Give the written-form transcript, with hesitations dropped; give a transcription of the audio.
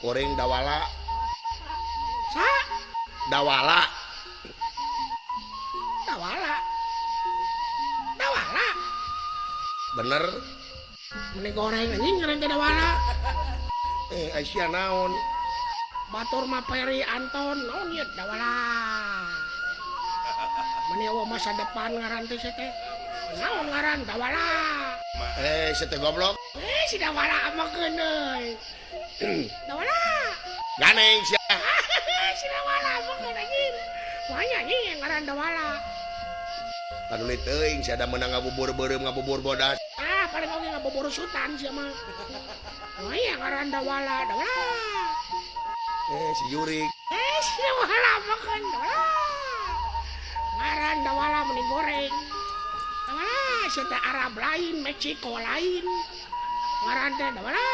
goreng dawala Sa dawala dawala. Dawala. bener Meni goreng anjing ngaran teh dawala. Aisyah naon Batur mah Peri Anton. Naon ieu dawala. Meni eueuh masa depan ngaran teh teh. Naon ngaran dawala. sete goblok Si dawala amakeun deui. Dawala. ganeng sia Si dawala amakeun anjing. Wanya anjing yang ngaran dawala. panulit teuing sia da meunang ngabubur beureum ngabubur bodas Paling oge ngaboboro sutan sia mah. Wanya ngaran dawala. Dawala. si Yurik Si dawala amakeun dawala. Ngaran dawala meni goreng. Dawala, si teh Arab lain, Meksiko lain. Ngaran teh dawala.